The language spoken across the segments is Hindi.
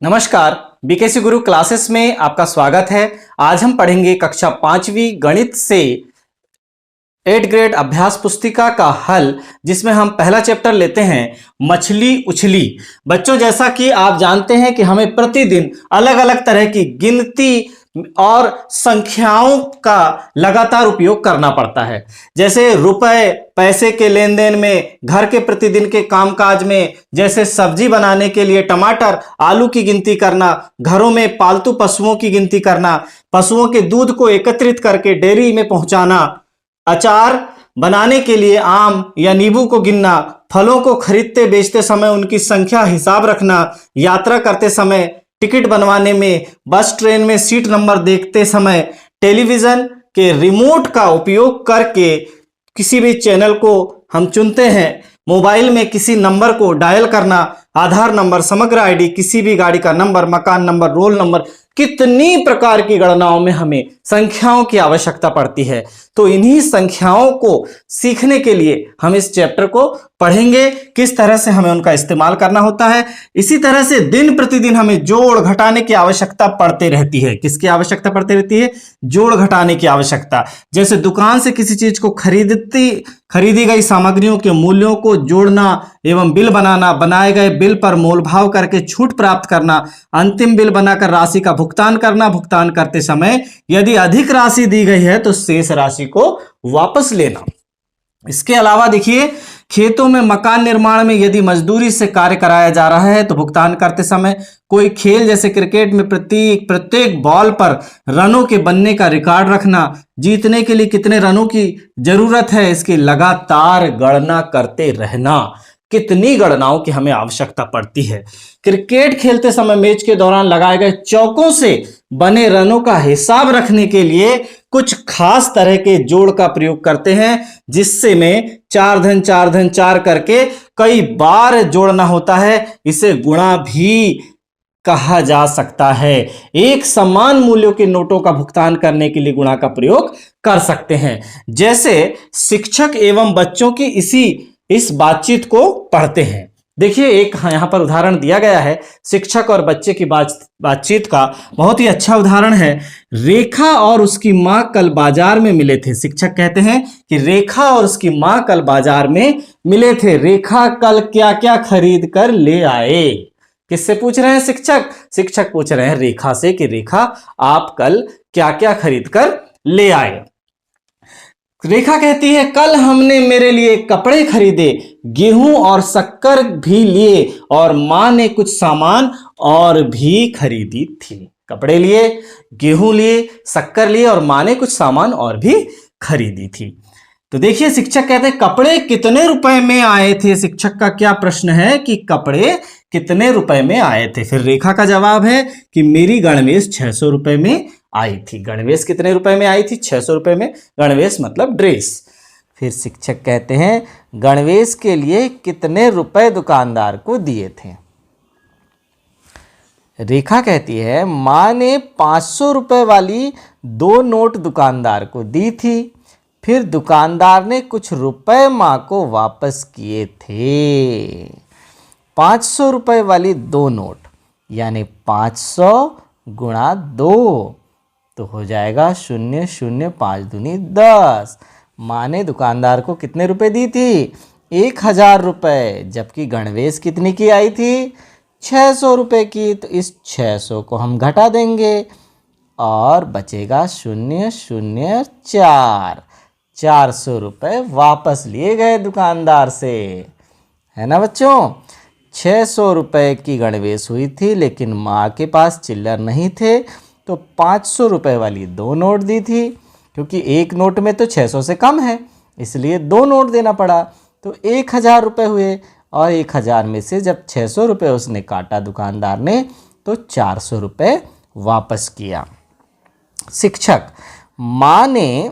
नमस्कार, बीकेसी गुरु क्लासेस में आपका स्वागत है। आज हम पढ़ेंगे कक्षा 5वीं गणित से 8th ग्रेड अभ्यास पुस्तिका का हल, जिसमें हम पहला चैप्टर लेते हैं मछली उछली। बच्चों, जैसा कि आप जानते हैं कि हमें प्रतिदिन अलग अलग तरह की गिनती और संख्याओं का लगातार उपयोग करना पड़ता है, जैसे रुपए पैसे के लेन देन में, घर के प्रतिदिन के कामकाज में, जैसे सब्जी बनाने के लिए टमाटर आलू की गिनती करना, घरों में पालतू पशुओं की गिनती करना, पशुओं के दूध को एकत्रित करके डेयरी में पहुंचाना, अचार बनाने के लिए आम या नींबू को गिनना, फलों को खरीदते बेचते समय उनकी संख्या हिसाब रखना, यात्रा करते समय टिकट बनवाने में, बस ट्रेन में सीट नंबर देखते समय, टेलीविजन के रिमोट का उपयोग करके किसी भी चैनल को हम चुनते हैं, मोबाइल में किसी नंबर को डायल करना, आधार नंबर, समग्र आईडी, किसी भी गाड़ी का नंबर, मकान नंबर, रोल नंबर, कितनी प्रकार की गणनाओं में हमें संख्याओं की आवश्यकता पड़ती है। तो इन्हीं संख्याओं को सीखने के लिए हम इस चैप्टर को पढ़ेंगे, किस तरह से हमें उनका इस्तेमाल करना होता है। इसी तरह से दिन प्रतिदिन हमें जोड़ घटाने की आवश्यकता पड़ती रहती है। किसकी आवश्यकता पड़ती रहती है? जोड़ घटाने की आवश्यकता। जैसे दुकान से किसी चीज को खरीदी गई सामग्रियों के मूल्यों को जोड़ना एवं बिल बनाना, बनाए गए बिल पर मोलभाव करके छूट प्राप्त करना, अंतिम बिल बनाकर राशि का भुगतान करना, भुगतान करते समय यदि अधिक राशि दी गई है तो शेष राशि को वापस लेना। इसके अलावा देखिए, खेतों में मकान निर्माण में यदि मजदूरी से कार्य कराया जा रहा है तो भुगतान करते समय, कोई खेल जैसे क्रिकेट में प्रत्येक बॉल पर रनों के बनने का रिकॉर्ड रखना, जीतने के लिए कितने रनों की जरूरत है इसकी लगातार गणना करते रहना। कितनी गणनाओं की हमें आवश्यकता पड़ती है। क्रिकेट खेलते समय मैच के दौरान लगाए गए चौकों से बने रनों का हिसाब रखने के लिए कुछ खास तरह के जोड़ का प्रयोग करते हैं, जिससे में 4 धन 4 धन 4 करके कई बार जोड़ना होता है। इसे गुणा भी कहा जा सकता है। एक समान मूल्यों के नोटों का भुगतान करने के लिए गुणा का प्रयोग कर सकते हैं। जैसे शिक्षक एवं बच्चों की इस बातचीत को पढ़ते हैं। देखिए, एक यहां पर उदाहरण दिया गया है शिक्षक और बच्चे की बातचीत का। बहुत ही अच्छा उदाहरण है। रेखा और उसकी मां कल बाजार में मिले थे। शिक्षक कहते हैं कि रेखा और उसकी मां कल बाजार में मिले थे। रेखा कल क्या क्या खरीद कर ले आए? किससे पूछ रहे हैं? शिक्षक पूछ रहे हैं रेखा से कि रेखा, आप कल क्या क्या खरीद कर ले आए? रेखा कहती है, कल हमने मेरे लिए कपड़े खरीदे, गेहूं और शक्कर भी लिए और मां ने कुछ सामान और भी खरीदी थी। कपड़े लिए, गेहूं लिए, शक्कर लिए और मां ने कुछ सामान और भी खरीदी थी। तो देखिए, शिक्षक कहते हैं कपड़े कितने रुपए में आए थे? शिक्षक का क्या प्रश्न है कि कपड़े कितने रुपए में आए थे? फिर रेखा का जवाब है कि मेरी गणवेश 600 रुपए में आई थी। गणवेश कितने रुपए में आई थी? 600 रुपए में। गणवेश मतलब ड्रेस। फिर शिक्षक कहते हैं गणवेश के लिए कितने रुपए दुकानदार को दिए थे? रेखा कहती है मां ने 500 रुपए वाली 2 नोट दुकानदार को दी थी। फिर दुकानदार ने कुछ रुपए मां को वापस किए थे। 500 रुपए वाली 2 नोट यानी 500 गुणा 2 तो हो जाएगा 0 0 5 दूनी 10। मां ने दुकानदार को कितने रुपए दी थी? 1000 रुपए। जबकि गणवेश कितनी की आई थी? 600 रुपए की। तो इस 600 को हम घटा देंगे और बचेगा 0 0 4। 400 रुपए वापस लिए गए दुकानदार से, है ना बच्चों? 600 रुपए की गणवेश हुई थी, लेकिन माँ के पास चिल्लर नहीं थे, तो 500 रुपए वाली 2 नोट दी थी। क्योंकि एक नोट में तो 600 से कम है, इसलिए 2 नोट देना पड़ा। तो 1000 रुपए हुए और 1000 में से जब 600 रुपए उसने काटा दुकानदार ने, तो 400 रुपए वापस किया। शिक्षक, माँ ने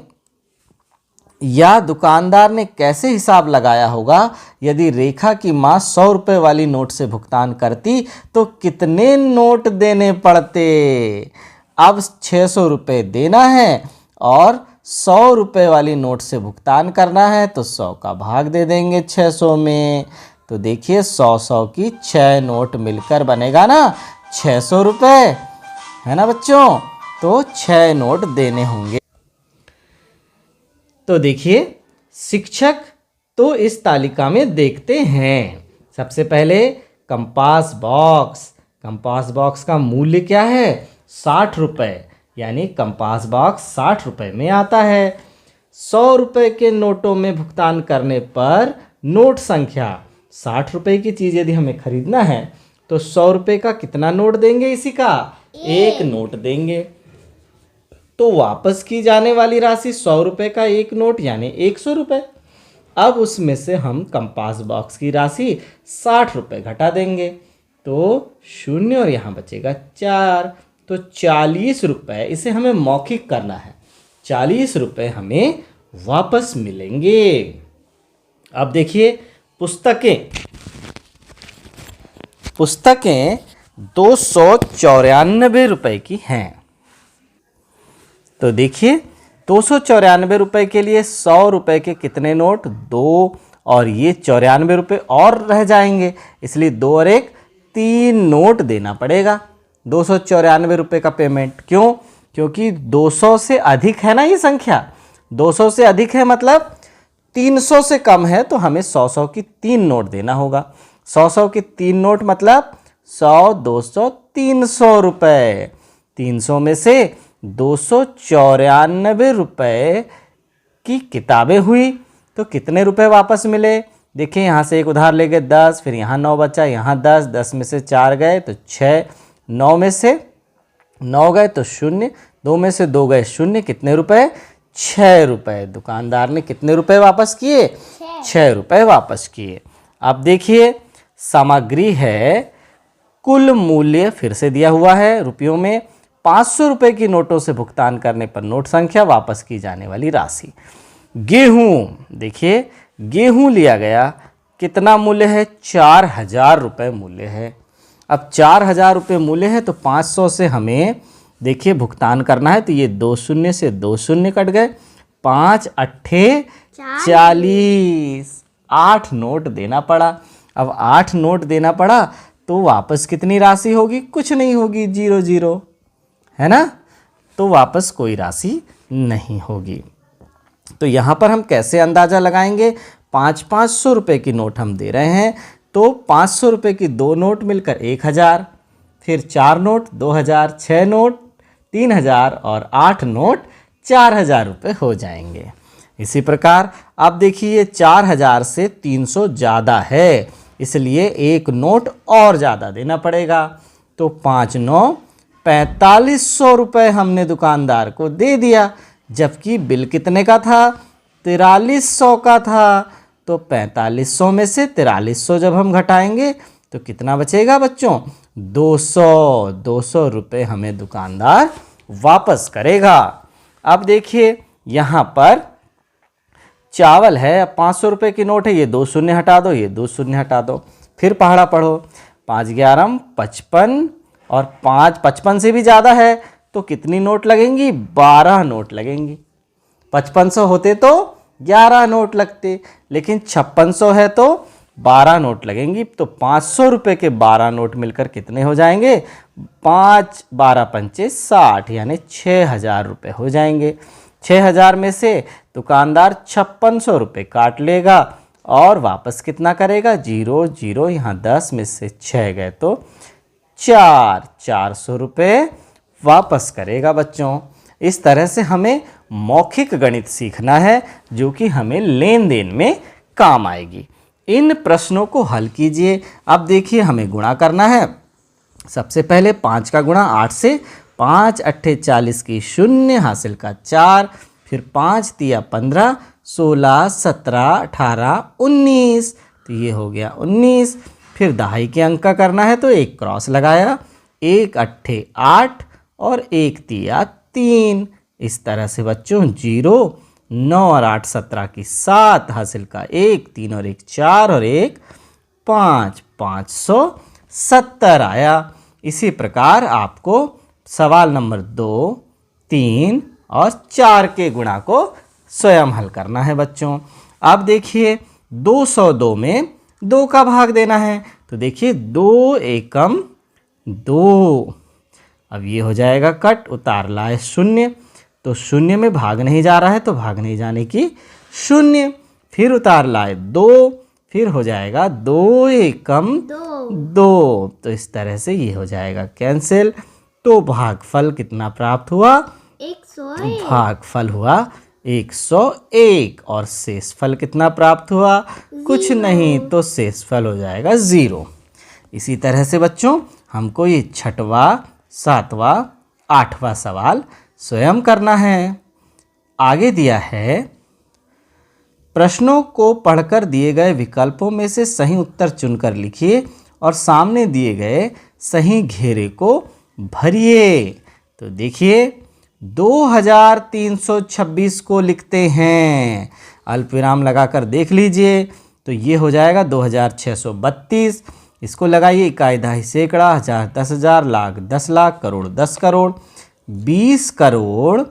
या दुकानदार ने कैसे हिसाब लगाया होगा? यदि रेखा की मां 100 रुपए वाली नोट से भुगतान करती तो कितने नोट देने पड़ते? अब 600 रुपए देना है और 100 रुपए वाली नोट से भुगतान करना है, तो 100 का भाग दे देंगे 600 में। तो देखिए 100 100 की 6 नोट मिलकर बनेगा ना 600 रुपये, है ना बच्चों। तो 6 नोट देने होंगे। तो देखिए शिक्षक तो इस तालिका में देखते हैं। सबसे पहले कंपास बॉक्स। कंपास बॉक्स का मूल्य क्या है? 60 रुपये, यानी कंपास बॉक्स 60 रुपये में आता है। 100 रुपये के नोटों में भुगतान करने पर नोट संख्या 60 रुपये की चीज़ यदि हमें खरीदना है तो 100 रुपये का कितना नोट देंगे? इसी का एक नोट देंगे। तो वापस की जाने वाली राशि 100 रुपये का एक नोट यानी 100 रुपये। अब उसमें से हम कंपास बॉक्स की राशि 60 रुपये घटा देंगे तो 0 और यहाँ बचेगा 4, तो 40 रुपये। इसे हमें मौखिक करना है। 40 रुपये हमें वापस मिलेंगे। अब देखिए पुस्तकें 294 रुपये की हैं। तो देखिए 294 रुपये के लिए 100 रुपये के कितने नोट? 2, और ये 94 रुपये और रह जाएंगे, इसलिए 2 और 1 3 नोट देना पड़ेगा। 294 रुपये का पेमेंट। क्यों? क्योंकि 200 से अधिक है ना ये संख्या। 200 से अधिक है मतलब 300 से कम है, तो हमें 100 की 3 नोट देना होगा। 100 की 3 नोट मतलब 100, 200, 300 रुपये। 300 में से 294 रुपये की किताबें हुई, तो कितने रुपए वापस मिले? देखिए यहाँ से एक उधार ले गए 10, फिर यहाँ 9 बचा, यहाँ 10, 10 में से 4 गए तो 6, 9 में से 9 गए तो 0, 2 में से 2 गए 0, कितने रुपए? 6 रुपये। दुकानदार ने कितने रुपए वापस किए? 6 रुपये वापस किए। अब देखिए सामग्री है, कुल मूल्य फिर से दिया हुआ है रुपयों में। 500 रुपये की नोटों से भुगतान करने पर नोट संख्या, वापस की जाने वाली राशि। गेहूँ, देखिए गेहूँ लिया गया, कितना मूल्य है? 4000 रुपये मूल्य है। अब 4000 रुपये मूल्य है तो 500 से हमें देखिए भुगतान करना है, तो ये 2 शून्य से 2 शून्य कट गए, 5 अट्ठे 40, 8 नोट देना पड़ा। अब 8 नोट देना पड़ा तो वापस कितनी राशि होगी? कुछ नहीं होगी, 0 0, है ना। तो वापस कोई राशि नहीं होगी। तो यहाँ पर हम कैसे अंदाज़ा लगाएंगे? 500 रुपये की नोट हम दे रहे हैं, तो 500 रुपये की 2 नोट मिलकर 1000, फिर 4 नोट 2000, 6 नोट 3000 और 8 नोट 4000 रुपये हो जाएंगे। इसी प्रकार अब देखिए 4000 से 300 ज़्यादा है, इसलिए एक नोट और ज़्यादा देना पड़ेगा। तो 5 9 4500 रुपये हमने दुकानदार को दे दिया, जबकि बिल कितने का था? 4300 का था। तो 4500 में से 4300 जब हम घटाएंगे तो कितना बचेगा बच्चों? 200 रुपये हमें दुकानदार वापस करेगा। अब देखिए यहाँ पर चावल है, 500 रुपये की नोट है, ये 2 शून्य हटा दो, ये 2 शून्य हटा दो, फिर पहाड़ा पढ़ो। 5 11 55 और 5 55 से भी ज़्यादा है तो कितनी नोट लगेंगी? 12 नोट लगेंगी। 5500 होते तो 11 नोट लगते, लेकिन 5600 है तो 12 नोट लगेंगी। तो 500 रुपये के 12 नोट मिलकर कितने हो जाएंगे? 5 12 पंचे 60, यानी 6000 रुपये हो जाएंगे। 6000 में से दुकानदार 5600 रुपये काट लेगा और वापस कितना करेगा? 0 0, यहाँ 10 में से 6 गए तो 400 रुपये वापस करेगा बच्चों। इस तरह से हमें मौखिक गणित सीखना है, जो कि हमें लेन देन में काम आएगी। इन प्रश्नों को हल कीजिए। अब देखिए हमें गुणा करना है। सबसे पहले 5 का गुणा 8 से, 5 अट्ठे 40 की 0 हासिल का 4, फिर 5 तिया 15, 16 17 18 19, तो ये हो गया 19। फिर दहाई के अंक का करना है तो एक क्रॉस लगाया, 1 अट्ठे 8 और 1 तिया 3। इस तरह से बच्चों 0 9 और 8 17 की 7 हासिल का 1, 3 और 1 4 और 1 5, 570 आया। इसी प्रकार आपको सवाल नंबर 2, 3 और 4 के गुणा को स्वयं हल करना है बच्चों। अब देखिए 202 में 2 का भाग देना है, तो देखिए 2 एकम 2। अब ये हो जाएगा कट, उतार लाए 0, तो 0 में भाग नहीं जा रहा है तो भाग नहीं जाने की 0। फिर उतार लाए 2, फिर हो जाएगा 2 एकम 2। तो इस तरह से ये हो जाएगा कैंसिल। तो भागफल कितना प्राप्त हुआ? 101। भागफल हुआ 101। और शेषफल कितना प्राप्त हुआ? कुछ नहीं, तो शेषफल हो जाएगा 0। इसी तरह से बच्चों हमको ये 6वां, 7वां, 8वां सवाल स्वयं करना है। आगे दिया है, प्रश्नों को पढ़कर दिए गए विकल्पों में से सही उत्तर चुनकर लिखिए और सामने दिए गए सही घेरे को भरिए। तो देखिए 2326 को लिखते हैं, अल्पविराम लगाकर देख लीजिए। तो ये हो जाएगा 2632। इसको लगाइए इकाई दहाई सैकड़ा, हजार 10,000, लाख 10,00,000, करोड़ 10 करोड़, 20 करोड़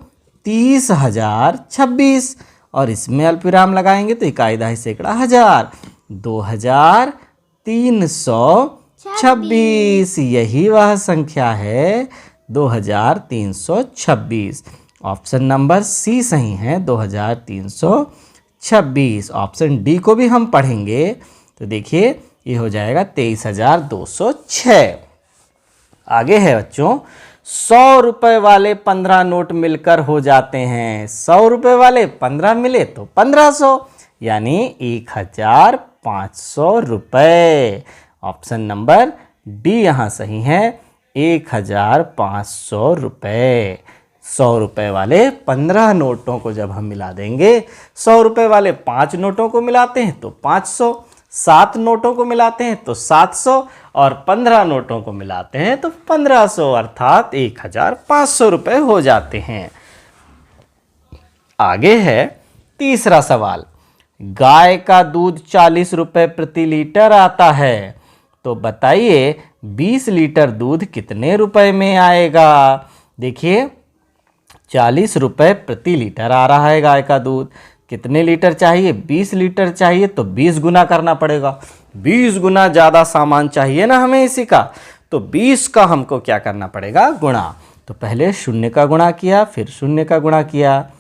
30,026। और इसमें अल्पविराम लगाएंगे तो इकाई दहाई सैकड़ा हजार, 2326। यही वह संख्या है 2326। ऑप्शन नंबर सी सही है, 2326। ऑप्शन डी को भी हम पढ़ेंगे तो देखिए ये हो जाएगा 23,206। आगे है बच्चों, 100 रुपए वाले 15 नोट मिलकर हो जाते हैं। 100 रुपए वाले 15 मिले तो 1500, यानी 1,500 रुपए। ऑप्शन नंबर डी यहाँ सही है, 1,500 रुपए। 100 रुपए वाले 15 नोटों को जब हम मिला देंगे, 100 रुपए वाले 5 नोटों को मिलाते हैं तो 500, 7 नोटों को मिलाते हैं तो 700 और 15 नोटों को मिलाते हैं तो 1500, अर्थात 1,500 रुपए हो जाते हैं। आगे है तीसरा सवाल, गाय का दूध 40 रुपए प्रति लीटर आता है, तो बताइए 20 लीटर दूध कितने रुपए में आएगा? देखिए 40 रुपए प्रति लीटर आ रहा है गाय का दूध, कितने लीटर चाहिए? 20 लीटर चाहिए, तो 20 गुना करना पड़ेगा। 20 गुना ज़्यादा सामान चाहिए ना हमें इसी का, तो 20 का हमको क्या करना पड़ेगा? गुणा। तो पहले 0 का गुणा किया, फिर 0 का गुणा किया,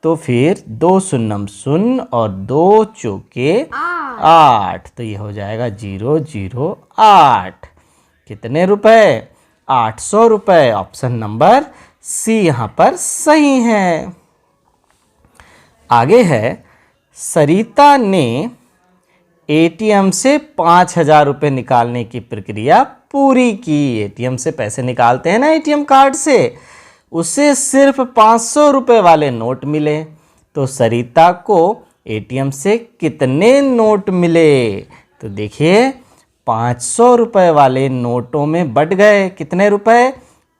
तो फिर 2 शून्यम 0 और 2 चौके 8, तो ये हो जाएगा 008। कितने रुपए? 800 रुपए। ऑप्शन नंबर सी यहाँ पर सही है। आगे है, सरिता ने एटीएम से 5,000 रुपये निकालने की प्रक्रिया पूरी की। एटीएम से पैसे निकालते हैं ना एटीएम कार्ड से, उसे सिर्फ 500 रुपये वाले नोट मिले, तो सरिता को एटीएम से कितने नोट मिले? तो देखिए 500 रुपये वाले नोटों में बट गए कितने रुपए?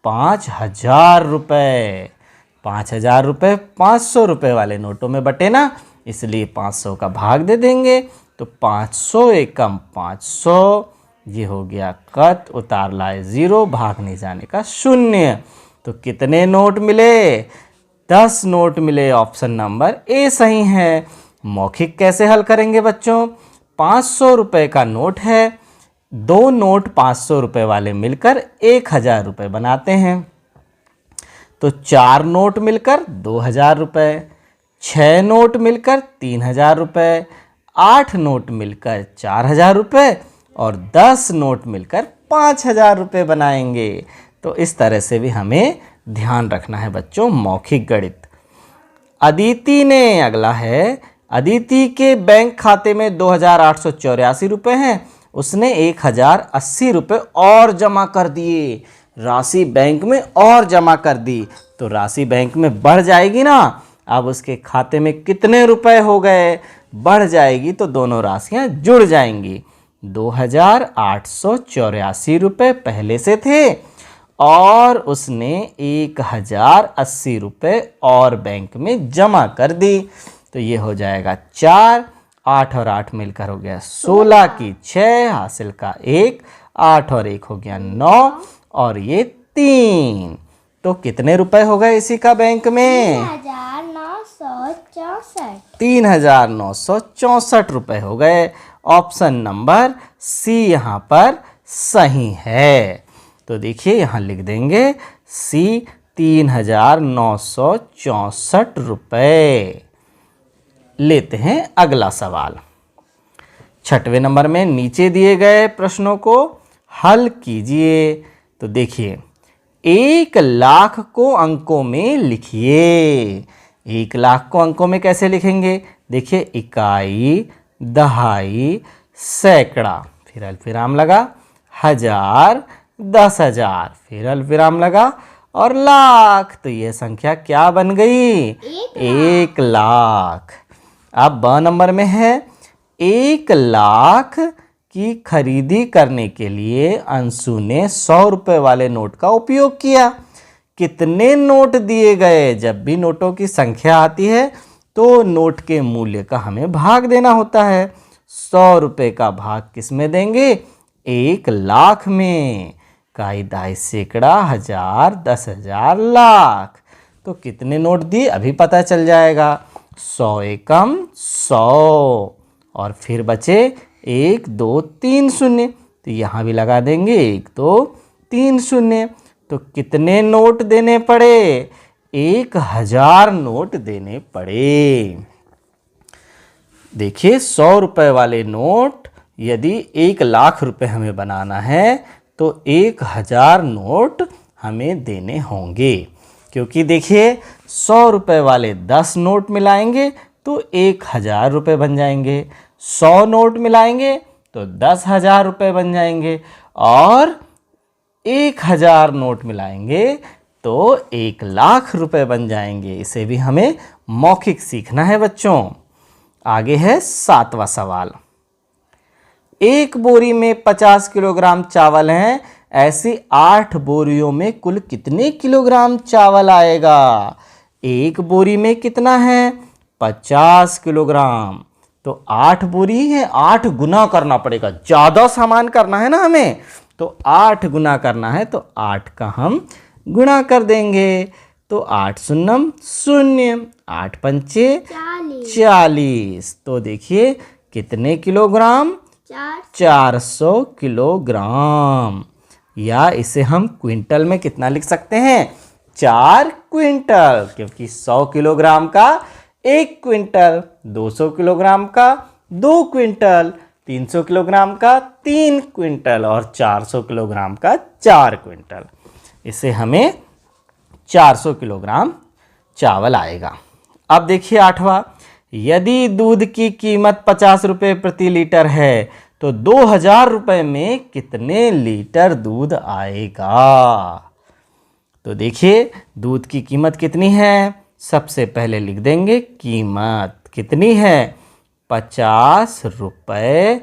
5,000 रुपये। 5,000 रुपये 500 रुपये वाले नोटों में बटे ना, इसलिए 500 का भाग दे देंगे, तो 500 एकम 500, ये हो गया कट, उतार लाए 0, भाग नहीं जाने का 0। तो कितने नोट मिले? 10 नोट मिले। ऑप्शन नंबर ए सही है। मौखिक कैसे हल करेंगे बच्चों? 500 रुपये का नोट है, 2 नोट 500 रुपये वाले मिलकर 1,000 रुपये बनाते हैं, तो 4 नोट मिलकर 2,000 रुपये, 6 नोट मिलकर 3,000 रुपये, 8 नोट मिलकर 4,000 रुपये और 10 नोट मिलकर 5,000 रुपये बनाएंगे। तो इस तरह से भी हमें ध्यान रखना है बच्चों मौखिक गणित। अदिति ने, अगला है, अदिति के बैंक खाते में 2,884 रुपये हैं, उसने 1,080 रुपये और जमा कर दिए। राशि बैंक में और जमा कर दी, तो राशि बैंक में बढ़ जाएगी ना। अब उसके खाते में कितने रुपए हो गए? बढ़ जाएगी, तो दोनों राशियां जुड़ जाएंगी। 2,884 रुपये पहले से थे और उसने 1,080 रुपये और बैंक में जमा कर दी, तो ये हो जाएगा 4, 8 और 8 मिलकर हो गया 16 की 6, हासिल का 1, 8 और 1 हो गया 9 और ये 3। तो कितने रुपए हो गए इसी का बैंक में? 3,964 रुपये हो गए। ऑप्शन नंबर सी यहाँ पर सही है। तो देखिए यहाँ लिख देंगे सी 3,964 रुपये। लेते हैं अगला सवाल। 6वें नंबर में नीचे दिए गए प्रश्नों को हल कीजिए। तो देखिए 1,00,000 को अंकों में लिखिए। 1,00,000 को अंकों में कैसे लिखेंगे? देखिए इकाई, दहाई, सैकड़ा, फिर अल्पविराम लगा, हजार, 10,000, फिर अल्पविराम लगा और लाख। तो यह संख्या क्या बन गई? 1,00,000। अब ब नंबर में है 1,00,000 की खरीदी करने के लिए अंशु ने 100 रुपये वाले नोट का उपयोग किया। कितने नोट दिए गए? जब भी नोटों की संख्या आती है तो नोट के मूल्य का हमें भाग देना होता है। 100 रुपये का भाग किस में देंगे? 1,00,000 में। इकाई, दहाई, सैकड़ा, हजार, 10,000, लाख। तो कितने नोट दिए अभी पता चल जाएगा। 100 एकम 100 और फिर बचे 1 2 3 शून्य। तो यहाँ भी लगा देंगे 1 2 3 शून्य। तो कितने नोट देने पड़े? 1,000 नोट देने पड़े। देखिए 100 रुपये वाले नोट यदि 1,00,000 रुपये हमें बनाना है तो 1,000 नोट हमें देने होंगे। क्योंकि देखिए 100 रुपये वाले 10 नोट मिलाएंगे तो 1,000 रुपये बन जाएंगे। 100 नोट मिलाएंगे तो 10,000 रुपये बन जाएंगे और 1,000 नोट मिलाएंगे तो 1,00,000 रुपये बन जाएंगे। इसे भी हमें मौखिक सीखना है बच्चों। आगे है 7वां सवाल। एक बोरी में 50 किलोग्राम चावल हैं, ऐसी 8 बोरियों में कुल कितने किलोग्राम चावल आएगा? एक बोरी में कितना है? 50 किलोग्राम। तो 8 बोरी है, 8 गुना करना पड़ेगा। ज़्यादा सामान करना है ना हमें, तो 8 गुना करना है, तो 8 का हम गुणा कर देंगे। तो 8 शून्यम 0, 8 पंचे 40। तो देखिए कितने किलोग्राम? 400 किलोग्राम। या इसे हम क्विंटल में कितना लिख सकते हैं? 4 क्विंटल। क्योंकि 100 किलोग्राम का 1 क्विंटल, 200 किलोग्राम का 2 क्विंटल, 300 किलोग्राम का 3 क्विंटल और 400 किलोग्राम का 4 क्विंटल। इसे हमें 400 किलोग्राम चावल आएगा। अब देखिए 8वां। यदि दूध की कीमत 50 रुपये प्रति लीटर है तो 2,000 रुपये में कितने लीटर दूध आएगा? तो देखिए दूध की कीमत कितनी है? सबसे पहले लिख देंगे कीमत कितनी है? 50 रुपये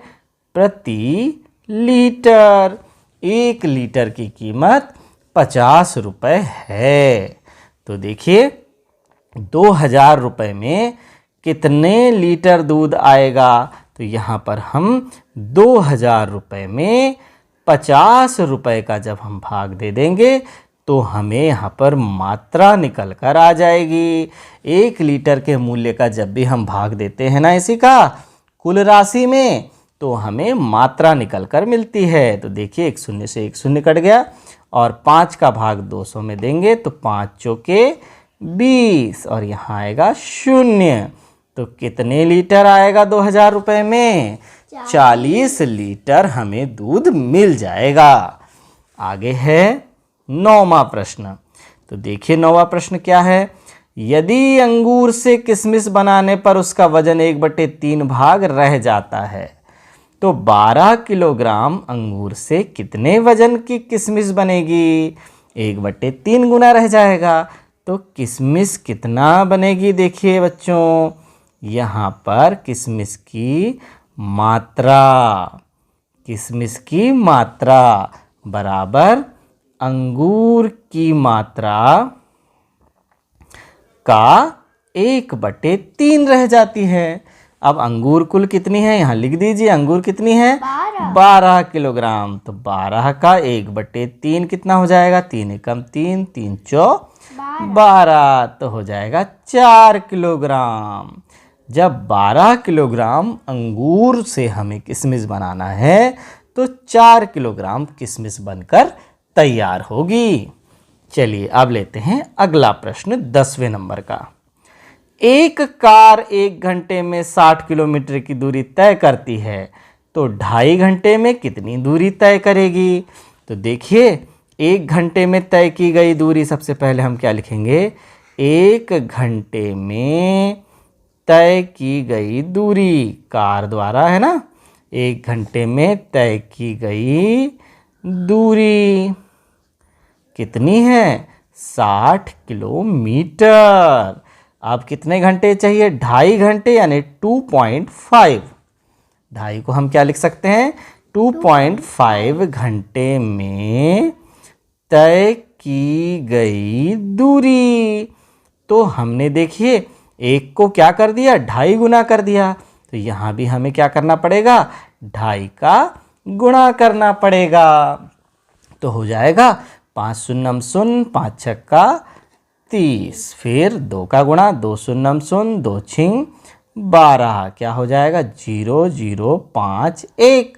प्रति लीटर। 1 लीटर की कीमत 50 रुपये है। तो देखिए 2,000 रुपये में कितने लीटर दूध आएगा? तो यहाँ पर हम 2,000 रुपये में 50 रुपये का जब हम भाग दे देंगे तो हमें यहाँ पर मात्रा निकल कर आ जाएगी। 1 लीटर के मूल्य का जब भी हम भाग देते हैं ना इसी का कुल राशि में, तो हमें मात्रा निकल कर मिलती है। तो देखिए 1 शून्य से 1 शून्य कट गया और 5 का भाग 200 में देंगे तो 5 चौके 20 और यहाँ आएगा 0। तो कितने लीटर आएगा 2,000 रुपये में? 40 लीटर हमें दूध मिल जाएगा। आगे है 9वां प्रश्न। तो देखिए 9वां प्रश्न क्या है। यदि अंगूर से किशमिश बनाने पर उसका वजन 1/3 भाग रह जाता है तो 12 किलोग्राम अंगूर से कितने वजन की किशमिश बनेगी? 1/3 गुना रह जाएगा। तो किशमिश कितना बनेगी? देखिए बच्चों यहाँ पर किशमिश की मात्रा, किशमिश की मात्रा बराबर अंगूर की मात्रा का 1/3 रह जाती है। अब अंगूर कुल कितनी है? यहाँ लिख दीजिए अंगूर कितनी है? 12 किलोग्राम। तो 12 का 1/3 कितना हो जाएगा? 3 एकम 3, 3 चौ 12। तो हो जाएगा 4 किलोग्राम। जब 12 किलोग्राम अंगूर से हमें किशमिश बनाना है तो 4 किलोग्राम किशमिश बनकर तैयार होगी। चलिए अब लेते हैं अगला प्रश्न 10वें नंबर का। एक कार 1 घंटे में 60 किलोमीटर की दूरी तय करती है, तो 2.5 घंटे में कितनी दूरी तय करेगी? तो देखिए, 1 घंटे में तय की गई दूरी, सबसे पहले हम क्या लिखेंगे? 1 घंटे में तय की गई दूरी कार द्वारा, है ना? 1 घंटे में तय की गई दूरी कितनी है? 60 किलोमीटर। अब कितने घंटे चाहिए? 2.5 घंटे यानी 2.5। 2.5 को हम क्या लिख सकते हैं? 2.5 घंटे में तय की गई दूरी। तो हमने देखिए एक को क्या कर दिया? 2.5 गुना कर दिया। तो यहाँ भी हमें क्या करना पड़ेगा? 2.5 का गुणा करना पड़ेगा। तो हो जाएगा 5 शून्यम शून्य, 5 छक्का 30, फिर 2 का गुणा, 2 शून्यम शून्य, 2 छिंग 12, क्या हो जाएगा? 0,051।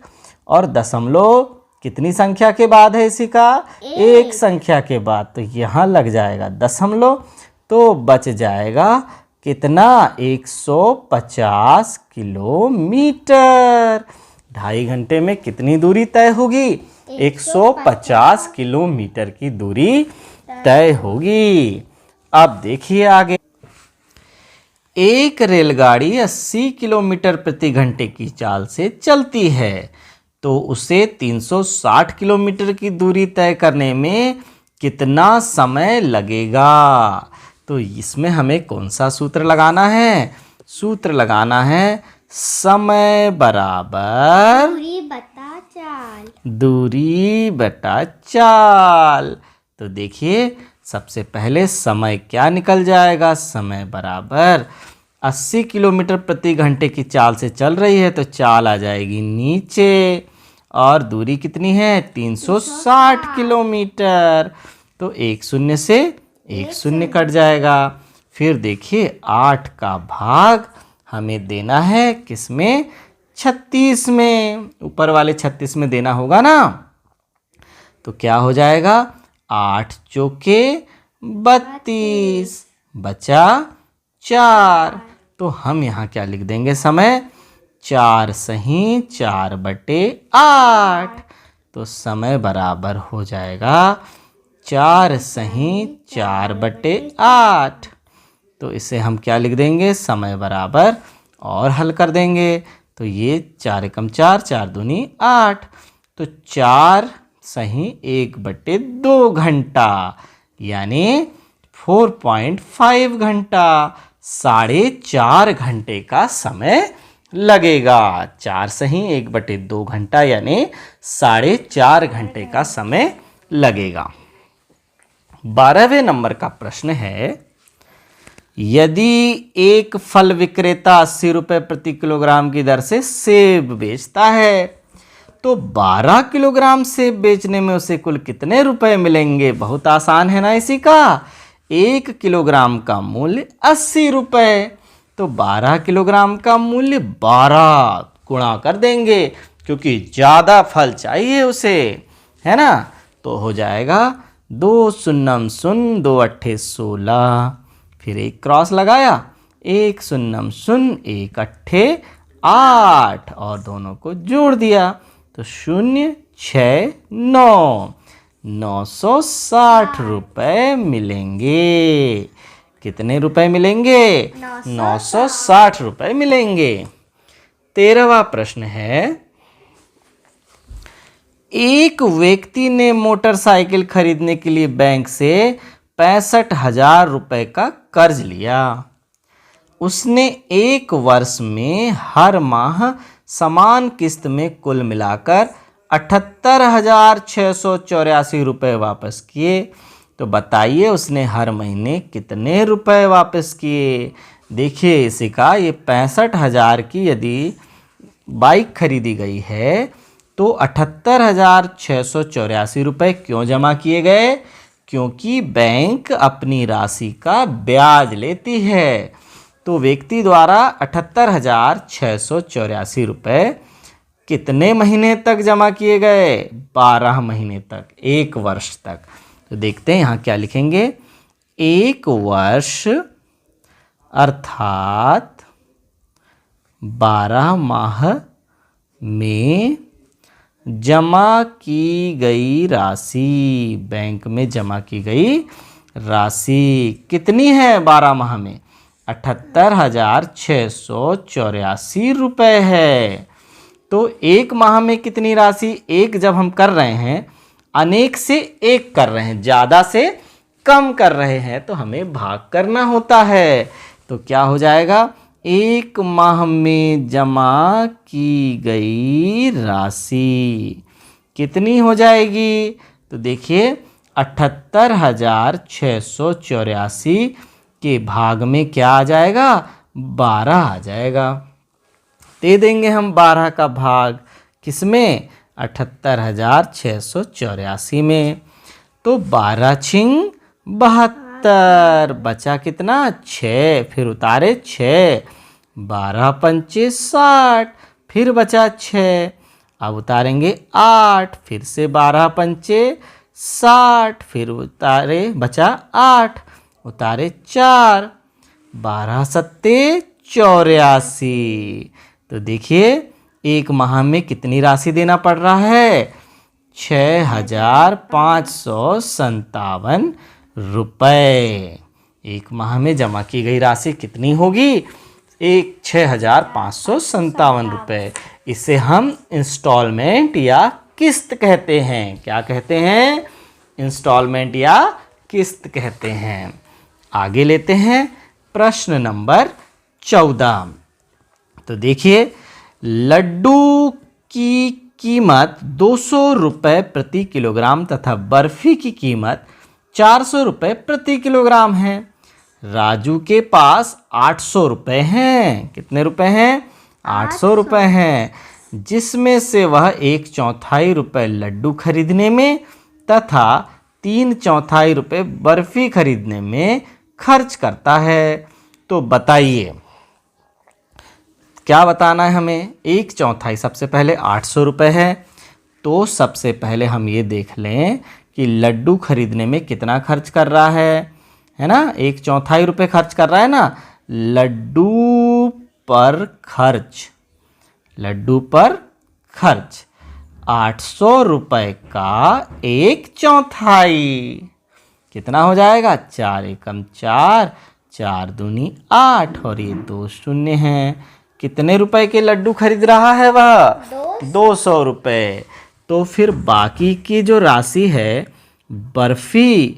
और दशमलव कितनी संख्या के बाद है इसी का? एक संख्या के बाद। तो यहाँ लग जाएगा दशमलव, तो बच जाएगा कितना? 150 किलोमीटर। 2.5 घंटे में कितनी दूरी तय होगी? 150 किलोमीटर की दूरी तय होगी। अब देखिए आगे। एक रेलगाड़ी 80 किलोमीटर प्रति घंटे की चाल से चलती है, तो उसे 360 किलोमीटर की दूरी तय करने में कितना समय लगेगा? तो इसमें हमें कौन सा सूत्र लगाना है? सूत्र लगाना है समय बराबर दूरी बटा चाल। तो देखिए, सबसे पहले समय क्या निकल जाएगा? समय बराबर 80 किलोमीटर प्रति घंटे की चाल से चल रही है, तो चाल आ जाएगी नीचे, और दूरी कितनी है? 360 किलोमीटर। तो एक शून्य से एक शून्य कट जाएगा। फिर देखिए 8 का भाग हमें देना है किसमें? 36 में। ऊपर वाले 36 में देना होगा ना। तो क्या हो जाएगा? 8 चौके 32, बचा 4। तो हम यहाँ क्या लिख देंगे? समय 4 सही 4/8। तो समय बराबर हो जाएगा 4 सही 4/8। तो इसे हम क्या लिख देंगे? समय बराबर, और हल कर देंगे। तो ये 4 एकम 4, 4 दूनी 8। तो 4 सही 1/2 घंटा, यानी 4.5 घंटा, 4.5 घंटे का समय लगेगा। 4 सही 1/2 घंटा यानी 4.5 घंटे का समय लगेगा। 12वें नंबर का प्रश्न है, यदि एक फल विक्रेता 80 रुपये प्रति किलोग्राम की दर से सेब बेचता है, तो 12 किलोग्राम सेब बेचने में उसे कुल कितने रुपए मिलेंगे? बहुत आसान है ना इसी का। 1 किलोग्राम का मूल्य 80 रुपये, तो 12 किलोग्राम का मूल्य 12 गुणा कर देंगे, क्योंकि ज़्यादा फल चाहिए उसे, है ना। तो हो जाएगा 2 शून्यम शून्य, 2 अट्ठे 16, फिर एक क्रॉस लगाया, 1 शून्यम शून्य 1 अट्ठे 8, और दोनों को जोड़ दिया तो 0 6 9, 960 रुपये मिलेंगे। कितने रुपए मिलेंगे? 960 रुपये मिलेंगे। 13वां प्रश्न है, एक व्यक्ति ने मोटरसाइकिल खरीदने के लिए बैंक से 65,000 रुपये का कर्ज लिया। उसने 1 वर्ष में हर माह समान किस्त में कुल मिलाकर 78,684 रुपये वापस किए। तो बताइए उसने हर महीने कितने रुपए वापस किए? देखिए इसी का, ये 65,000 की यदि बाइक खरीदी गई है, तो 78,684 रुपये क्यों जमा किए गए? क्योंकि बैंक अपनी राशि का ब्याज लेती है। तो व्यक्ति द्वारा 78,684 रुपये कितने महीने तक जमा किए गए? 12 महीने तक, 1 वर्ष तक। तो देखते हैं यहाँ क्या लिखेंगे। 1 वर्ष अर्थात 12 माह में जमा की गई राशि, बैंक में जमा की गई राशि कितनी है? 12 माह में 78,684 रुपये है। तो 1 माह में कितनी राशि? एक जब हम कर रहे हैं, अनेक से एक कर रहे हैं, ज़्यादा से कम कर रहे हैं, तो हमें भाग करना होता है। तो क्या हो जाएगा? 1 माह में जमा की गई राशि कितनी हो जाएगी? तो देखिए 78,684 के भाग में क्या आ जाएगा? 12 आ जाएगा। दे देंगे हम 12 का भाग किसमें? 78,684 में। तो 12 छिंग 72, बचा कितना? 6, फिर उतारे 6, 12 पंचे 60, फिर बचा 6, अब उतारेंगे 8, फिर से 12 पंचे 60, फिर उतारे बचा 8, उतारे 4, 12 सत्ते 84। तो देखिए 1 माह में कितनी राशि देना पड़ रहा है? 6,557 रुपये। 1 माह में जमा की गई राशि कितनी होगी? 6,557 रुपये। इसे हम इंस्टॉलमेंट या किस्त कहते हैं। क्या कहते हैं? इंस्टॉलमेंट या किस्त कहते हैं। आगे लेते हैं प्रश्न नंबर 14। तो देखिए लड्डू की कीमत 200 रुपये प्रति किलोग्राम तथा बर्फी की कीमत 400 रुपये प्रति किलोग्राम है। राजू के पास 800 रुपये हैं। कितने रुपए हैं? 800 रुपये हैं, जिसमें से वह 1/4 रुपये लड्डू खरीदने में तथा 3/4 रुपये बर्फी खरीदने में खर्च करता है। तो बताइए क्या बताना है हमें? 1/4 सबसे पहले 800 रुपये है, तो सबसे पहले हम ये देख लें कि लड्डू खरीदने में कितना खर्च कर रहा है ना? 1/4 रुपये खर्च कर रहा है ना। लड्डू पर खर्च, लड्डू पर खर्च 800 रुपये का 1/4 कितना हो जाएगा? 4 एकम 4, 4 दूनी 8 और ये 2 शून्य हैं। कितने रुपए के लड्डू खरीद रहा है वह? 200 रुपये। तो फिर बाकी की जो राशि है बर्फी,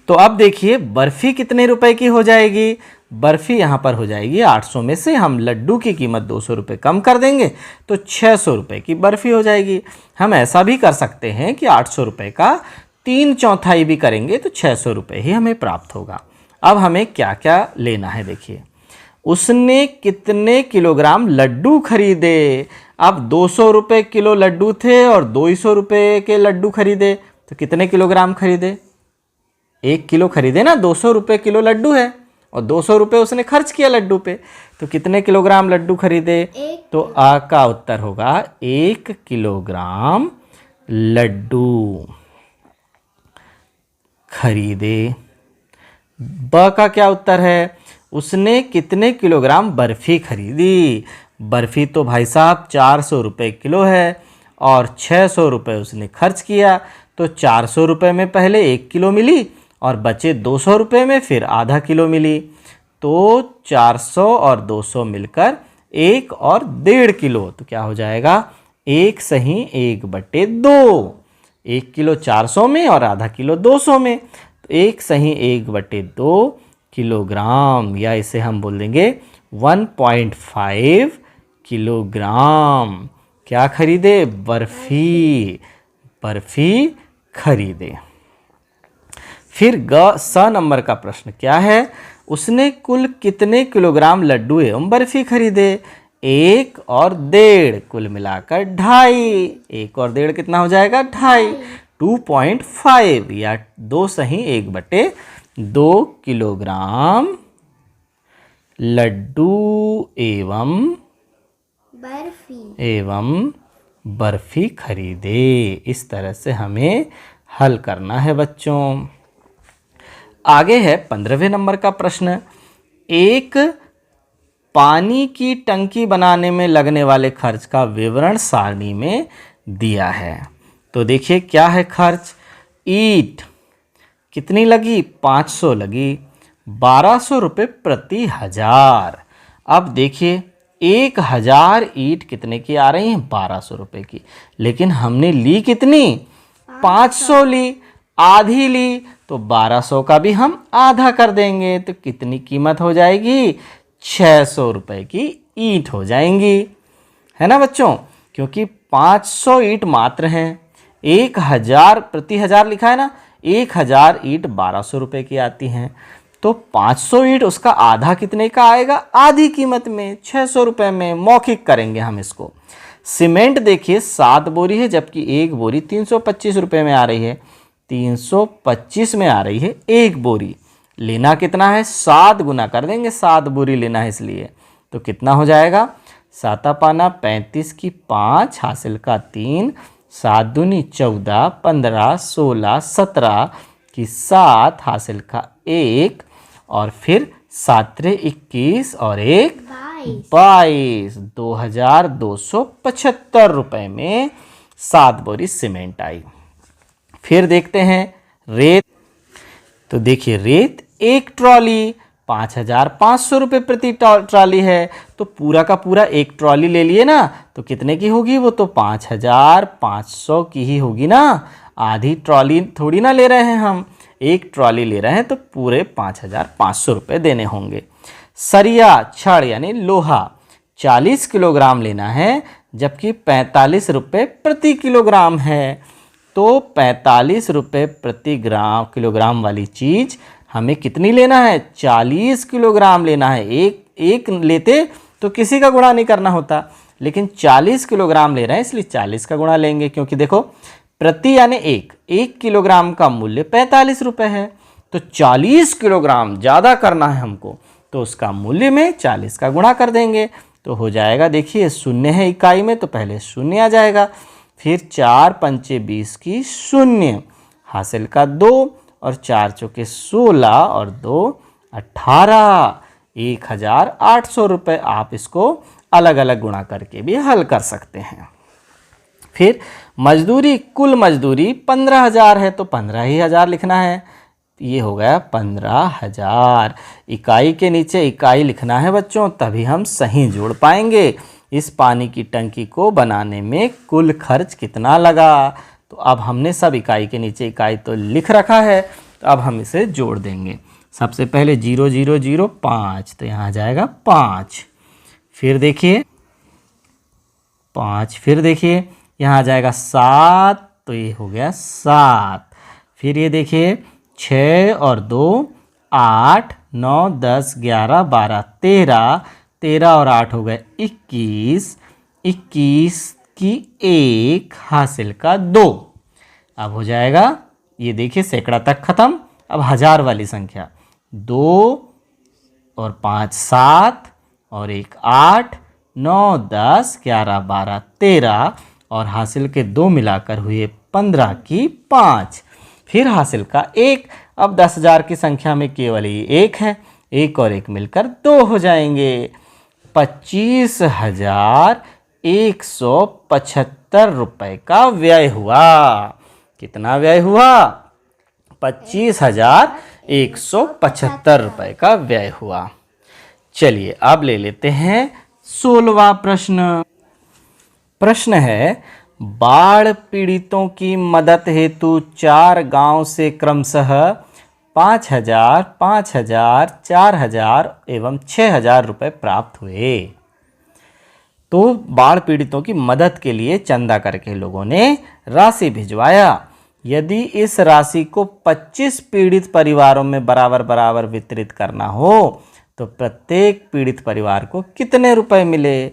तो अब देखिए बर्फी कितने रुपए की हो जाएगी? बर्फी यहाँ पर हो जाएगी 800 में से हम लड्डू की कीमत 200 रुपये कम कर देंगे तो 600 रुपये की बर्फी हो जाएगी। हम ऐसा भी कर सकते हैं कि 800 रुपये का 3/4 भी करेंगे तो 600 रुपये ही हमें प्राप्त होगा। अब हमें क्या क्या लेना है देखिए। उसने कितने किलोग्राम लड्डू खरीदे? अब 200 रुपये किलो लड्डू थे और 200 रुपये के लड्डू खरीदे, तो कितने किलोग्राम खरीदे? 1 किलो खरीदे ना, 200 रुपये किलो लड्डू है और 200 रुपये उसने खर्च किया लड्डू पे, तो कितने किलोग्राम लड्डू खरीदे? तो आ का उत्तर होगा 1 किलोग्राम लड्डू खरीदे। ब का क्या उत्तर है? उसने कितने किलोग्राम बर्फी खरीदी? बर्फी तो भाई साहब 400 रुपये किलो है और 600 रुपये उसने खर्च किया, तो 400 रुपये में पहले 1 किलो मिली और बचे 200 रुपये में फिर आधा किलो मिली, तो 400 और 200 मिलकर 1 और 1.5 किलो। तो क्या हो जाएगा? 1 सही 1/2। 1 किलो 400 में और आधा किलो 200 में, तो 1 सही 1/2 किलोग्राम, या इसे हम बोल देंगे 1.5 किलोग्राम क्या खरीदे? बर्फी खरीदे। फिर स नंबर का प्रश्न क्या है? उसने कुल कितने किलोग्राम लड्डू एवं बर्फी खरीदे? 1 और 1.5, कुल मिलाकर 2.5। 1 और 1.5 कितना हो जाएगा? 2.5। 2.5 या 2 सही 1/2 किलोग्राम लड्डू एवं एवं बर्फी खरीदे। इस तरह से हमें हल करना है बच्चों। आगे है 15वें नंबर का प्रश्न। एक पानी की टंकी बनाने में लगने वाले खर्च का विवरण सारणी में दिया है। तो देखिए क्या है खर्च। ईंट कितनी लगी, 500 लगी, 1200 रुपये प्रति हजार। अब देखिए 1000 ईंट कितने की आ रही हैं, 1200 रुपये की, लेकिन हमने ली कितनी, 500 ली, आधी ली, तो 1200 का भी हम आधा कर देंगे, तो कितनी कीमत हो जाएगी, 600 रुपये की ईंट हो जाएंगी, है ना बच्चों। क्योंकि 500 ईंट मात्र हैं, 1000 प्रति हजार लिखा है ना, 1000 ईंट 1200 रुपये की आती हैं, तो 500 ईंट उसका आधा कितने का आएगा, आधी कीमत में, 600 रुपये में। मौखिक करेंगे हम इसको। सीमेंट देखिए 7 बोरी है, जबकि एक बोरी 325 रुपये में आ रही है, 325 में आ रही है एक बोरी। लेना कितना है, 7 गुना कर देंगे, 7 बोरी लेना है इसलिए। तो कितना हो जाएगा, 7 पाना 35 की 5, हासिल का 3, 7 दूनी 14, 15, 16, 17 की 7, हासिल का 1, और फिर 7 21 और 1 22, 2275 रुपये में 7 बोरी सीमेंट आई। फिर देखते हैं रेत। तो देखिए रेत एक ट्रॉली 5500 रुपये प्रति ट्रॉली है, तो पूरा का पूरा एक ट्रॉली ले लिए ना, तो कितने की होगी वो, तो 5500 की ही होगी ना। आधी ट्रॉली थोड़ी ना ले रहे हैं हम, एक ट्रॉली ले रहे हैं, तो पूरे 5500 रुपये देने होंगे। सरिया छड़ यानी लोहा 40 किलोग्राम लेना है, जबकि 45 रुपये प्रति किलोग्राम है, तो 45 रुपये प्रति किलोग्राम वाली चीज़ हमें कितनी लेना है, 40 किलोग्राम लेना है। एक लेते तो किसी का गुणा नहीं करना होता, लेकिन 40 किलोग्राम ले रहे हैं इसलिए 40 का गुणा लेंगे, क्योंकि देखो प्रति यानी एक किलोग्राम का मूल्य 45 रुपये है, तो 40 किलोग्राम ज़्यादा करना है हमको, तो उसका मूल्य में 40 का गुणा कर देंगे, तो हो जाएगा। देखिए शून्य है इकाई में, तो पहले शून्य आ जाएगा, फिर 4 पंचे 20 की शून्य, हासिल का 2, और 4 चौके 16 और 2 18, 1800 रुपये। आप इसको अलग अलग गुणा करके भी हल कर सकते हैं। फिर मजदूरी, कुल मजदूरी 15,000 है, तो 15,000 लिखना है, ये हो गया 15,000। इकाई के नीचे इकाई लिखना है बच्चों, तभी हम सही जोड़ पाएंगे। इस पानी की टंकी को बनाने में कुल खर्च कितना लगा, तो अब हमने सब इकाई के नीचे इकाई तो लिख रखा है, तो अब हम इसे जोड़ देंगे। सबसे पहले 0 0 0 5, तो यहाँ आ जाएगा 5। फिर देखिए 5, फिर देखिए यहाँ आ जाएगा 7, तो ये हो गया 7। फिर ये देखिए 6 और 2 8, 9 10 11 12 13, 13 और 8 हो गए 21, 21 की 1, हासिल का 2। अब हो जाएगा, ये देखिए सैकड़ा तक खत्म। अब हजार वाली संख्या 2 और 5 7 और 1 8, 9 10 11 12 13, और हासिल के 2 मिलाकर हुए 15 की 5, फिर हासिल का 1। अब 10,000 की संख्या में केवल ये 1 है, 1 और 1 मिलकर 2 हो जाएंगे। 25,175 रुपये का व्यय हुआ। कितना व्यय हुआ, 25,175 रुपये का व्यय हुआ। चलिए अब ले लेते हैं 16वां प्रश्न। प्रश्न है, बाढ़ पीड़ितों की मदद हेतु 4 गांव से क्रमशः 5,000, 5,000, 4,000 एवं 6,000 रुपये प्राप्त हुए। तो बाढ़ पीड़ितों की मदद के लिए चंदा करके लोगों ने राशि भिजवाया। यदि इस राशि को 25 पीड़ित परिवारों में बराबर बराबर वितरित करना हो, तो प्रत्येक पीड़ित परिवार को कितने रुपए मिले।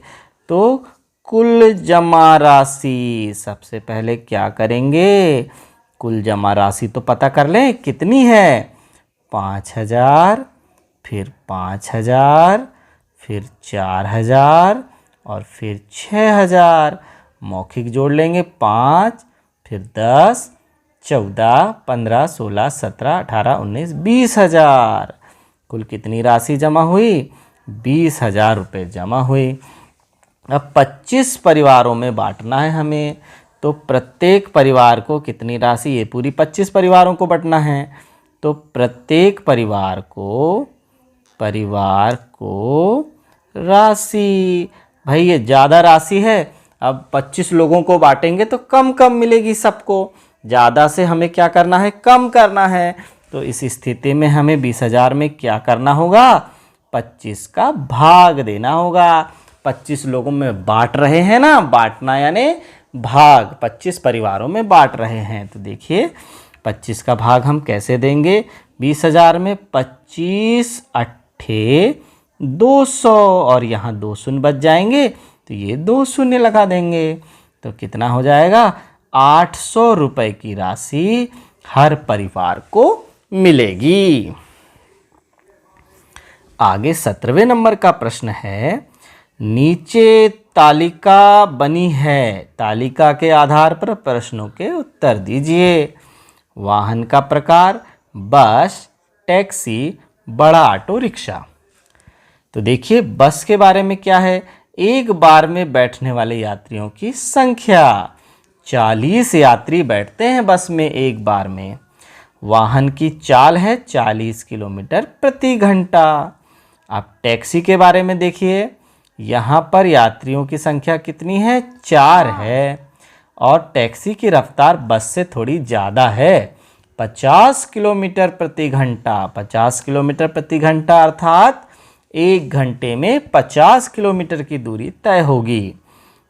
तो कुल जमा राशि, सबसे पहले क्या करेंगे, कुल जमा राशि तो पता कर लें कितनी है, 5,000, फिर 5,000, फिर 4,000 और फिर 6000, मौखिक जोड़ लेंगे 5, फिर 10, 14, 15, 16, 17, 18, 19, 20,000। कुल कितनी राशि जमा हुई? 20,000 रुपये जमा हुई। अब 25 परिवारों में बांटना है हमें, तो प्रत्येक परिवार को कितनी राशि? ये पूरी 25 परिवारों को बांटना है, तो प्रत्येक परिवार को राशि, भाई ये ज़्यादा राशि है। अब 25 लोगों को बांटेंगे तो कम कम मिलेगी सबको, ज़्यादा से हमें क्या करना है? कम करना है। तो इस स्थिति में हमें 20,000 में क्या करना होगा? 25 का भाग देना होगा। 25 लोगों में बांट रहे हैं ना, बांटना यानी भाग, 25 परिवारों में बांट रहे हैं। तो देखिए 25 का भाग हम कैसे देंगे? 20,000 में 25 अट्ठे 200, और यहाँ 2 शून्य बच जाएंगे, तो ये 2 शून्य लगा देंगे, तो कितना हो जाएगा? 800 रुपये की राशि हर परिवार को मिलेगी। आगे 17वें नंबर का प्रश्न है, नीचे तालिका बनी है, तालिका के आधार पर प्रश्नों के उत्तर दीजिए। वाहन का प्रकार बस, टैक्सी, बड़ा ऑटो रिक्शा। तो देखिए बस के बारे में क्या है? एक बार में बैठने वाले यात्रियों की संख्या, 40 यात्री बैठते हैं बस में एक बार में। वाहन की चाल है 40 किलोमीटर प्रति घंटा। अब टैक्सी के बारे में देखिए, यहाँ पर यात्रियों की संख्या कितनी है? 4 है, और टैक्सी की रफ्तार बस से थोड़ी ज़्यादा है, 50 किलोमीटर प्रति घंटा। 50 किलोमीटर प्रति घंटा अर्थात 1 घंटे में 50 किलोमीटर की दूरी तय होगी।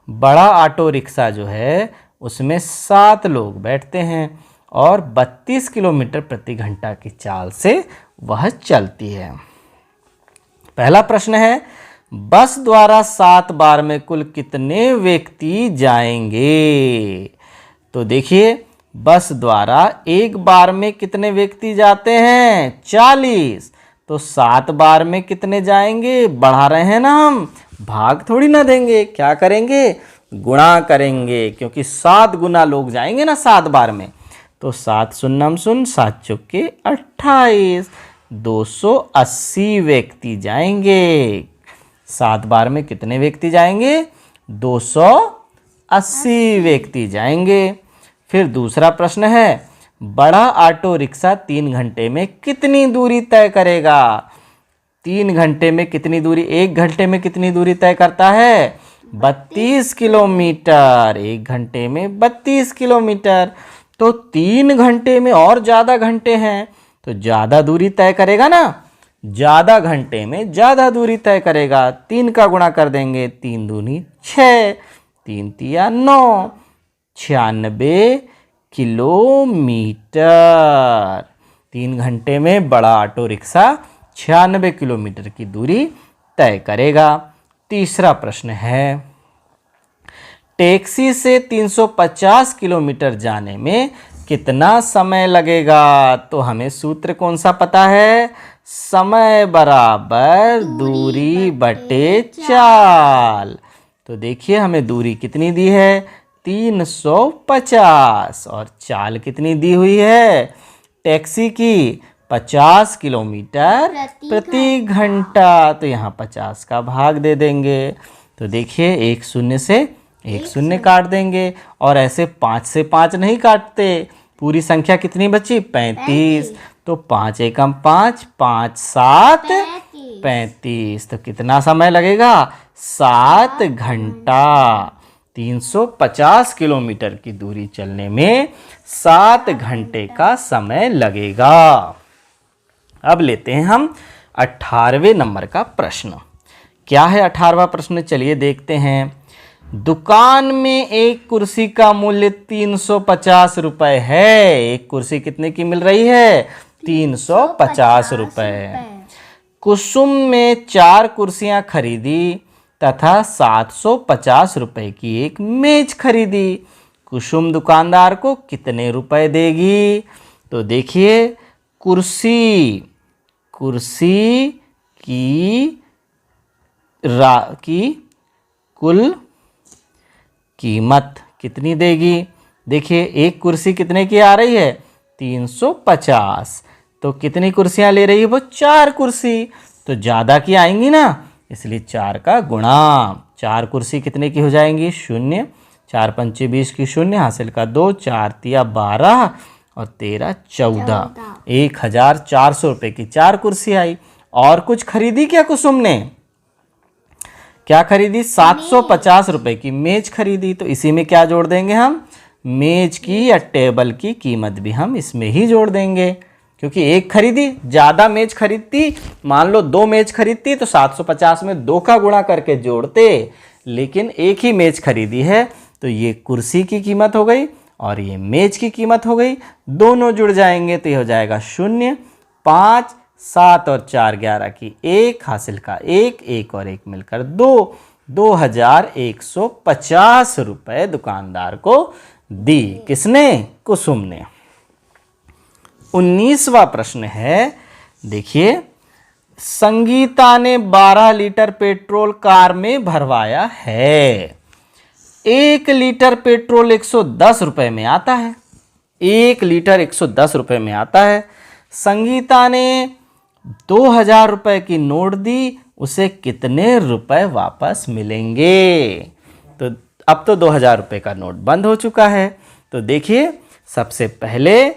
बड़ा ऑटो रिक्शा जो है उसमें 7 लोग बैठते हैं और 32 किलोमीटर प्रति घंटा की चाल से वह चलती है। पहला प्रश्न है, बस द्वारा 7 बार में कुल कितने व्यक्ति जाएंगे? तो देखिए बस द्वारा एक बार में कितने व्यक्ति जाते हैं? 40। तो 7 बार में कितने जाएंगे? बढ़ा रहे हैं ना हम, भाग थोड़ी ना देंगे, क्या करेंगे? गुणा करेंगे, क्योंकि 7 गुना लोग जाएंगे ना 7 बार में। तो 7 शून्यम शून्य, 7 चौके 28, 280 व्यक्ति जाएंगे। 7 बार में कितने व्यक्ति जाएंगे? 280 व्यक्ति जाएंगे। फिर दूसरा प्रश्न है, बड़ा ऑटो रिक्शा 3 घंटे में कितनी दूरी तय करेगा? 3 घंटे में कितनी दूरी, 1 घंटे में कितनी दूरी तय करता है? 32 किलोमीटर। 1 घंटे में 32 किलोमीटर। तो 3 घंटे में और ज़्यादा घंटे हैं, तो ज़्यादा दूरी तय करेगा ना, ज़्यादा घंटे में ज़्यादा दूरी तय करेगा। 3 का गुणा कर देंगे, 3 दूनी 6, 3 तिया 9, 96 किलोमीटर। 3 घंटे में बड़ा ऑटो रिक्शा 96 किलोमीटर की दूरी तय करेगा। तीसरा प्रश्न है, टैक्सी से 350 किलोमीटर जाने में कितना समय लगेगा? तो हमें सूत्र कौन सा पता है? समय बराबर दूरी बटे चाल। तो देखिए हमें दूरी कितनी दी है? 350, और चाल कितनी दी हुई है टैक्सी की? 50 किलोमीटर प्रति घंटा। तो यहाँ 50 का भाग दे देंगे। तो देखिए 1 शून्य से 1 शून्य काट देंगे, और ऐसे 5 से 5 नहीं काटते। पूरी संख्या कितनी बची? 35। तो 5 एकम 5, 5 7 35। तो कितना समय लगेगा? 7 घंटा। 350 किलोमीटर की दूरी चलने में 7 घंटे का समय लगेगा। अब लेते हैं हम 18वें नंबर का प्रश्न। क्या है 18वां प्रश्न? चलिए देखते हैं। दुकान में एक कुर्सी का मूल्य 350 रुपए है। एक कुर्सी कितने की मिल रही है? 350 रुपए। कुसुम में 4 कुर्सियां खरीदी तथा 750 रुपए की एक मेज खरीदी। कुसुम दुकानदार को कितने रुपए देगी? तो देखिए कुर्सी कुल कीमत कितनी देगी। देखिए एक कुर्सी कितने की आ रही है 350, तो कितनी कुर्सियां ले रही है वो 4 कुर्सी, तो ज़्यादा की आएंगी ना, इसलिए 4 का गुणा। 4 कुर्सी कितने की हो जाएंगी 0, 4 पंचे 20 की 0, हासिल का 2, 4 तिया 12 और 13 14, 1400 रुपये की 4 कुर्सी आई। और कुछ खरीदी क्या कुसुम ने, क्या खरीदी 750 रुपये की मेज खरीदी, तो इसी में क्या जोड़ देंगे हम, मेज की या टेबल की कीमत भी हम इसमें ही जोड़ देंगे, क्योंकि एक खरीदी, ज़्यादा मेज खरीदती, मान लो 2 मेज खरीदती तो 750 में 2 का गुणा करके जोड़ते, लेकिन एक ही मेज खरीदी है तो ये कुर्सी की कीमत हो गई और ये मेज की कीमत हो गई, दोनों जुड़ जाएंगे तो ये हो जाएगा 0, 5, 7 और 4 11 की 1, हासिल का 1, 1 और 1 मिलकर 2, 2150 रुपये दुकानदार को दी। किसने, कुसुम ने। 19वां प्रश्न है, देखिए संगीता ने 12 लीटर पेट्रोल कार में भरवाया है। 1 लीटर पेट्रोल 110 रुपये में आता है, 1 लीटर 110 रुपये में आता है। संगीता ने 2000 रुपये की नोट दी, उसे कितने रुपए वापस मिलेंगे। तो अब तो 2000 रुपये का नोट बंद हो चुका है, तो देखिए सबसे पहले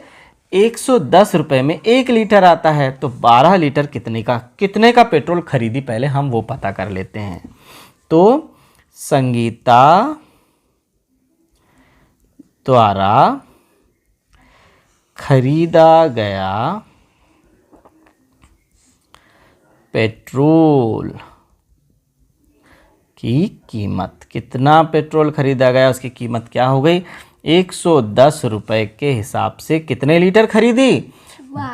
110 रुपये में 1 लीटर आता है, तो 12 लीटर कितने का पेट्रोल खरीदी, पहले हम वो पता कर लेते हैं। तो संगीता द्वारा खरीदा गया पेट्रोल की कीमत, कितना पेट्रोल खरीदा गया उसकी कीमत क्या हो गई, 110 रुपये के हिसाब से कितने लीटर खरीदी,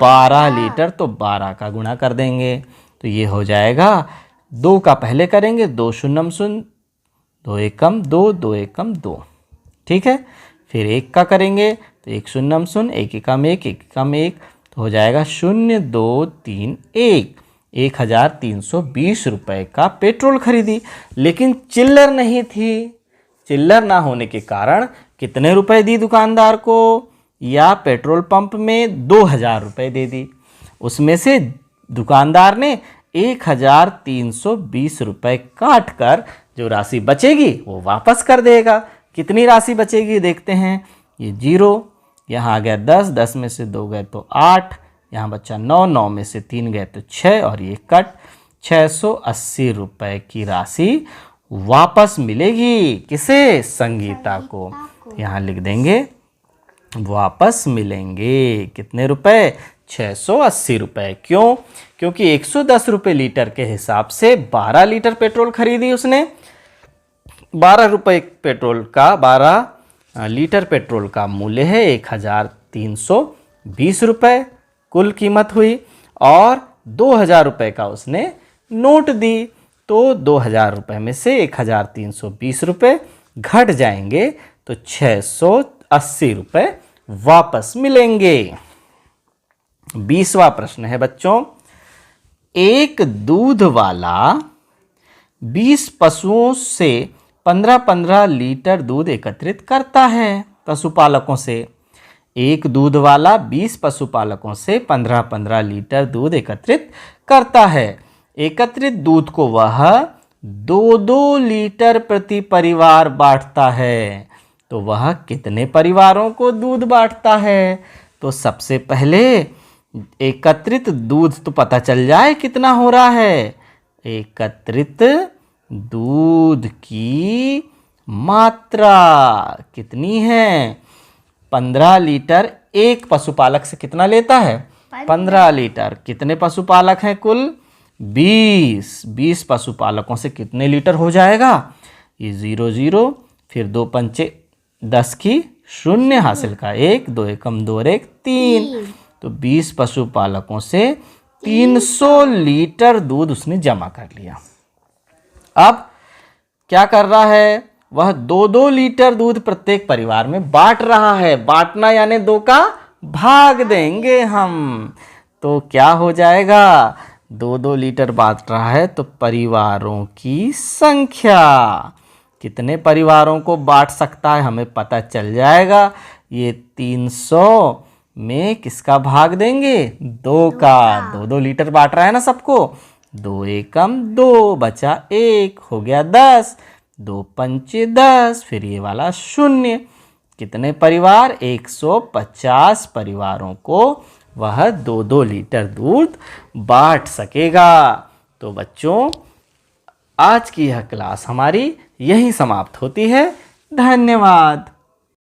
12 लीटर, तो 12 का गुणा कर देंगे तो ये हो जाएगा, 2 का पहले करेंगे, 2 शून्यम शून्य, 2 एकम 2, 2 एकम 2, ठीक है। फिर 1 का करेंगे तो 1 शून्यम शून्य, 1 एकम 1, 1 एकम 1, तो हो जाएगा 0, 2, 3, 1, 1320 रुपये का पेट्रोल खरीदी, लेकिन चिल्लर नहीं थी। चिल्लर ना होने के कारण कितने रुपए दी दुकानदार को, या पेट्रोल पंप में 2000 रुपये दे दी, उसमें से दुकानदार ने 1320 रुपये काट कर जो राशि बचेगी वो वापस कर देगा। कितनी राशि बचेगी देखते हैं, ये 0, यहाँ आ गया 10, 10 में से 2 गए तो 8, यहाँ बच्चा 9, 9 में से 3 गए तो 6 और ये कट, 680 रुपये की राशि वापस मिलेगी। किसे, संगीता को। यहाँ लिख देंगे वापस मिलेंगे कितने रुपए, 680 रुपये। क्यों, क्योंकि 110 रुपये लीटर के हिसाब से 12 लीटर पेट्रोल खरीदी उसने, 12 रुपये पेट्रोल का, 12 लीटर पेट्रोल का मूल्य है 1320 रुपये कुल कीमत हुई, और 2000 रुपये का उसने नोट दी, तो 2000 रुपये में से 1320 रुपये घट जाएंगे तो 680 रुपये वापस मिलेंगे। 20वां प्रश्न है बच्चों, एक दूध वाला 20 पशुओं से 15-15 लीटर दूध एकत्रित करता है पशुपालकों से। एक दूध वाला 20 पशुपालकों से 15-15 लीटर दूध एकत्रित करता है। एकत्रित दूध को वह 2-2 लीटर प्रति परिवार बांटता है, तो वह कितने परिवारों को दूध बांटता है। तो सबसे पहले एकत्रित दूध तो पता चल जाए कितना हो रहा है। एकत्रित दूध की मात्रा कितनी है, 15 लीटर। एक पशुपालक से कितना लेता है, 15 लीटर। कितने पशुपालक हैं कुल, 20 पशुपालकों से कितने लीटर हो जाएगा, ये 0 0, फिर 2 पंचे 10 की 0, हासिल का 1, 2 एकम 2 और 1 3, तो 20 पशुपालकों से 300 लीटर दूध उसने जमा कर लिया। अब क्या कर रहा है, वह 2-2 लीटर दूध प्रत्येक परिवार में बांट रहा है। बांटना यानी 2 का भाग देंगे हम, तो क्या हो जाएगा, 2-2 लीटर बांट रहा है तो परिवारों की संख्या कितने परिवारों को बांट सकता है हमें पता चल जाएगा। ये 300 में किसका भाग देंगे? 2 का। 2-2 लीटर बांट रहा है ना सबको। 2 एकम 2 बचा 1 हो गया 10। 2 पंचे 10, फिर ये वाला 0। कितने परिवार? 150 परिवारों को वह 2-2 लीटर दूध बांट सकेगा। तो बच्चों, आज की यह क्लास हमारी यहीं समाप्त होती है। धन्यवाद।